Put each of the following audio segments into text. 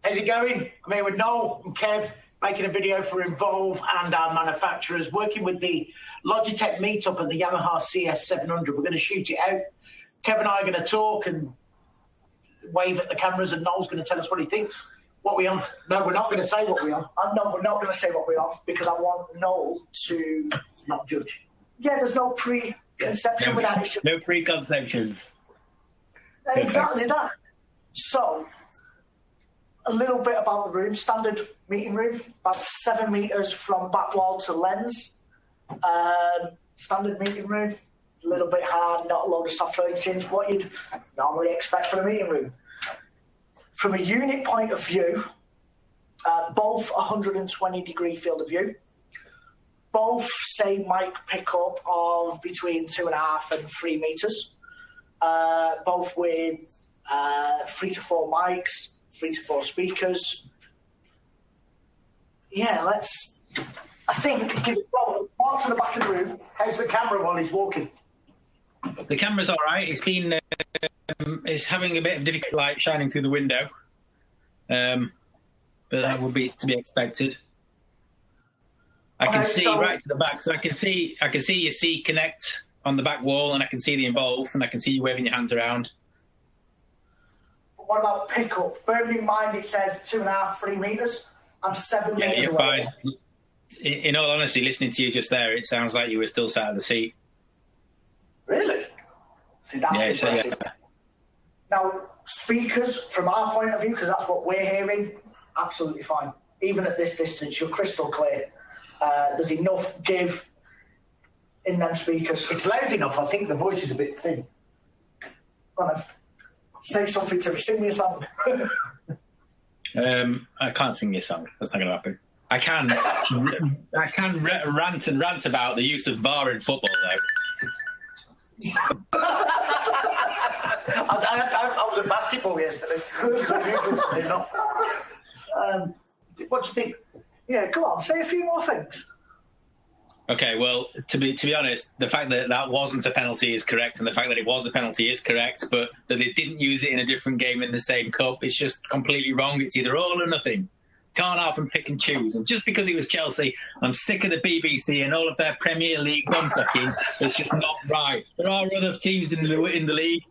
How's it going? I'm here with Noel and Kev, making a video for Involve and our manufacturers, working with the Logitech MeetUp and the Yamaha CS-700. We're going to shoot it out. Kev and I are going to talk and wave at the cameras, and Noel's going to tell us what he thinks. What we on? No, we're not going to say what we on. No, we're not going to say what we're on because I want Noel to not judge. Yeah, there's no preconception with that. No preconceptions. Exactly that. So, a little bit about the room. Standard meeting room, about 7 meters from back wall to lens. Standard meeting room, a little bit hard, not a load of soft furnishings, what you'd normally expect from a meeting room. From a unit point of view, both 120-degree field of view, both say mic pickup of between 2.5 and 3 meters, both with 3 to 4 mics, 3 to 4 speakers. Yeah, I think, walk to the back of the room. How's the camera while he's walking? The camera's all right. It's been, it's having a bit of difficult light shining through the window, but that would be to be expected. I can see right to the back, so I can see your C Connect on the back wall, and I can see the Involve, and I can see you waving your hands around. What about pickup? Bearing in mind it says 2.5, 3 meters. I'm 7 meters you're away. Fine. In all honesty, listening to you just there, it sounds like you were still sat at the seat. Really? See, that's impressive. Yeah. Now, speakers, from our point of view, because that's what we're hearing, absolutely fine. Even at this distance, you're crystal clear. There's enough give in them speakers. It's loud enough. I think the voice is a bit thin. Go on then. Say something to me. Sing me a song. I can't sing you a song. That's not going to happen. I can rant about the use of VAR in football, though. I was at basketball yesterday. What do you think? Yeah, go on. Say a few more things. Okay, well, to be honest, the fact that that wasn't a penalty is correct, and the fact that it was a penalty is correct, but that they didn't use it in a different game in the same cup, it's just completely wrong. It's either all or nothing. Can't often pick and choose. And just because it was Chelsea, I'm sick of the BBC and all of their Premier League bum-sucking. It's just not right. There are other teams in the league.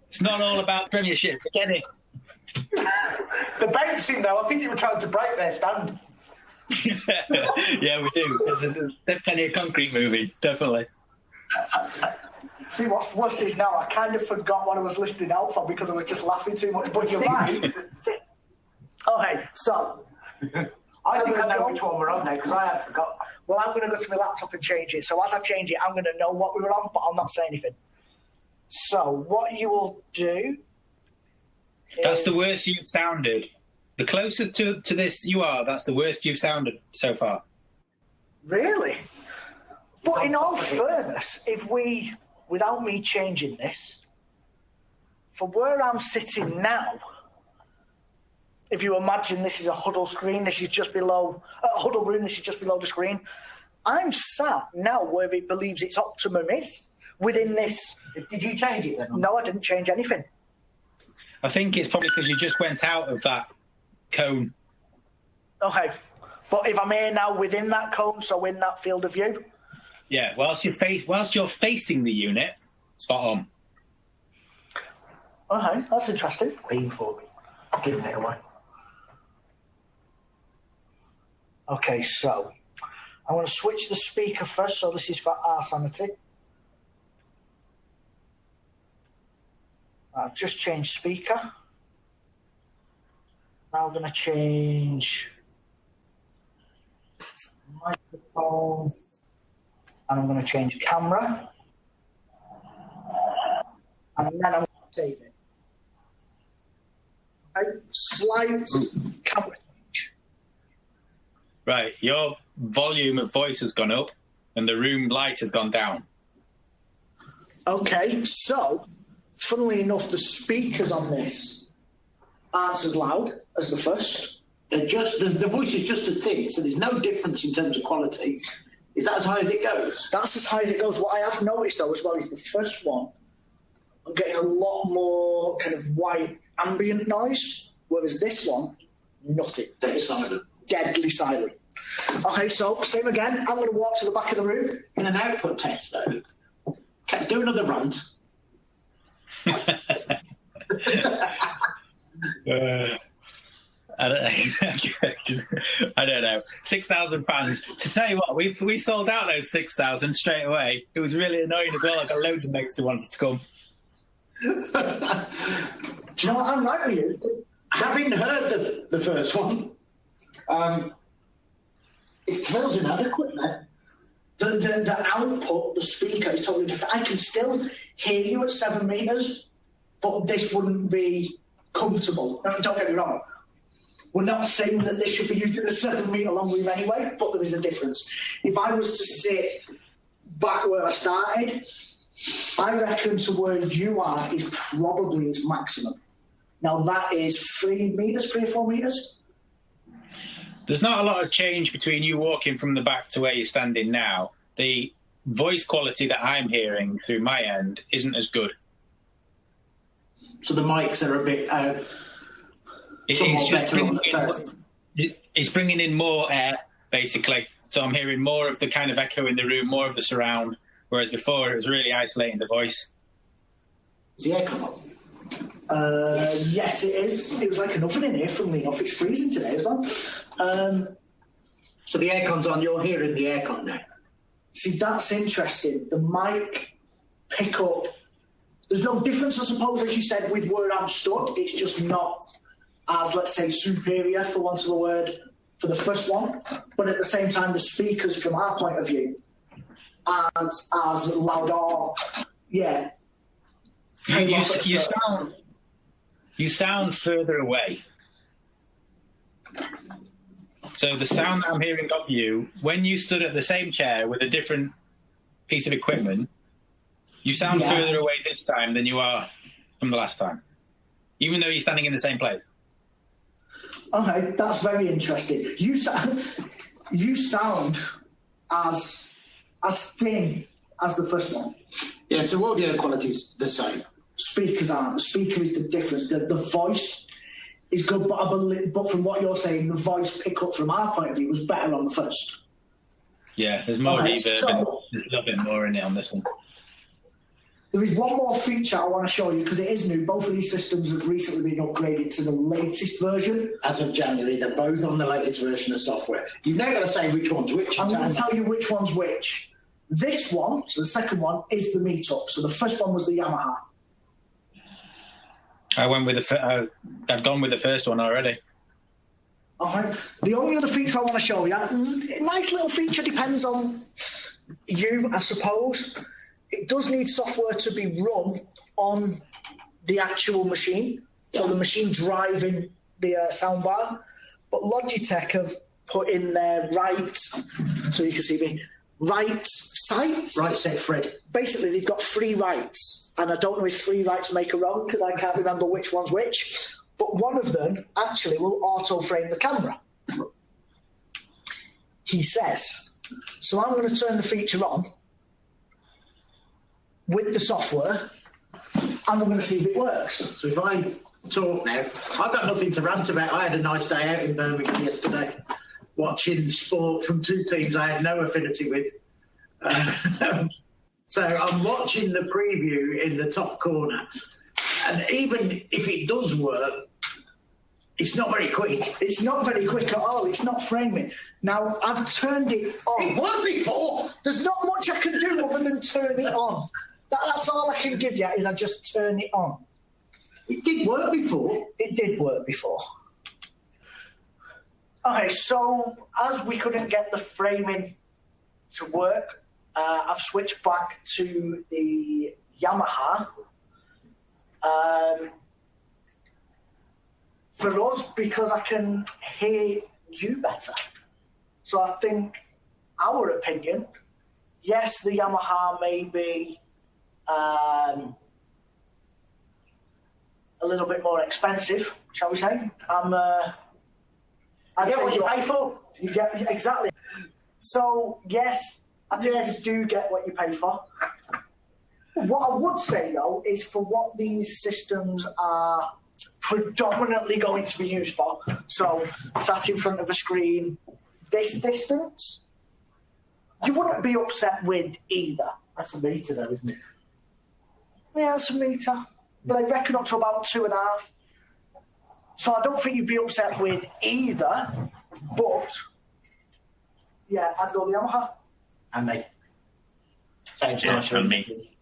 It's not all about Premiership. Forget it. The bouncing, though, I think you were trying to break their stand. Yeah, we do. There's plenty of concrete moving, definitely. See, what's worse is now I kind of forgot what I was listening out for because I was just laughing too much. But you're right. Okay, so I think I know which one we're on now because I have forgot. Well, I'm going to go to my laptop and change it. So as I change it, I'm going to know what we were on, but I'll not say anything. So what you will do That's the worst you've sounded. The closer to this you are, that's the worst you've sounded so far. Really? But in all fairness, without me changing this, for where I'm sitting now, if you imagine this is a huddle screen, this is just below, a huddle room, this is just below the screen, I'm sat now where it believes its optimum is, within this. Did you change it then? No, I didn't change anything. I think it's probably because you just went out of that cone. Okay. But if I'm here now within that cone, so in that field of view? Yeah, whilst you're facing the unit, spot on. Okay, that's interesting. Beam for me. Giving it away. Okay, so I want to switch the speaker first, so this is for our sanity. I've just changed speaker. Now I'm going to change microphone, and I'm going to change camera, and then I'm going to save it. Okay, slight camera change. Right, your volume of voice has gone up, and the room light has gone down. Okay, so funnily enough, the speakers on this aren't as loud as the first. They're just the voice is just as thin, so there's no difference in terms of quality. Is that as high as it goes? That's as high as it goes. What I have noticed though as well is the first one, I'm getting a lot more kind of white ambient noise. Whereas this one, nothing. Dead silent. Deadly silent. Okay, so same again. I'm going to walk to the back of the room. In an output test, though, do another rant. I don't know. 6,000 fans. To tell you what, we sold out those 6,000 straight away. It was really annoying as well. I got loads of mates who wanted to come. Do you know what? I'm right with you. Having heard the first one, it feels inadequate now. The output, the speaker is totally different. I can still hear you at 7 meters, but this wouldn't be comfortable. Now, don't get me wrong. We're not saying that this should be used at a 7 meter long room anyway, but there is a difference. If I was to sit back where I started, I reckon to where you are is probably its maximum. Now that is 3 meters, 3 or 4 meters. There's not a lot of change between you walking from the back to where you're standing now. The voice quality that I'm hearing through my end isn't as good. So the mics are a bit it's bringing in more air, basically. So I'm hearing more of the kind of echo in the room, more of the surround, whereas before it was really isolating the voice. Is the aircon on? Yes, it is. It was like an oven in here from the off. It's freezing today as well. So the aircon's on. You're hearing the aircon now. See, that's interesting. The mic pickup. There's no difference, I suppose, as you said, with where I'm stood. It's just not as, let's say, superior, for want of a word, for the first one. But at the same time, the speakers, from our point of view, aren't as loud or, yeah. You sound further away. So the sound that I'm hearing of you, when you stood at the same chair with a different piece of equipment, you sound further away this time than you are from the last time, even though you're standing in the same place. Okay, that's very interesting. You sound as thin as the first one. Yeah, so audio quality's the same. Speakers aren't. The speaker is the difference. The voice is good, but from what you're saying, the voice pickup from our point of view was better on the first. Yeah, there's more reverb. There's a little bit more in it on this one. There is one more feature I want to show you because it is new. Both of these systems have recently been upgraded to the latest version. As of January, they're both on the latest version of software. You've now got to say which one's which. I'm going to tell you which one's which. This one, so the second one, is the MeetUp. So the first one was the Yamaha. I'd gone with the first one already. Okay. The only other feature I want to show you, a nice little feature, depends on you, I suppose. It does need software to be run on the actual machine, so the machine driving the soundbar. But Logitech have put in their so you can see me, right sites. Right set, Fred. Basically, they've got 3 rights, and I don't know if 3 rights make a wrong because I can't remember which one's which. But one of them actually will auto-frame the camera. He says. So I'm going to turn the feature on with the software, and we're going to see if it works. So if I talk now, I've got nothing to rant about. I had a nice day out in Birmingham yesterday, watching sport from 2 teams I had no affinity with. So I'm watching the preview in the top corner, and even if it does work, it's not very quick. It's not very quick at all. It's not framing. Now, I've turned it on. It worked before. There's not much I can do other than turn it on. That's all I can give you, is I just turn it on. It did work before. It did work before. Okay, so as we couldn't get the framing to work, I've switched back to the Yamaha. For us, because I can hear you better. So I think our opinion, yes, the Yamaha may be a little bit more expensive, shall we say? I get what you pay for. You get exactly. So yes, I think you do get what you pay for. What I would say though is, for what these systems are predominantly going to be used for. So, sat in front of a screen, this distance, you wouldn't be upset with either. That's a metre though, isn't it? Yeah, it's a metre. But I reckon up to about 2.5. So I don't think you'd be upset with either, but yeah, I'd go the Yamaha. And me. Sounds Yeah, nice and me.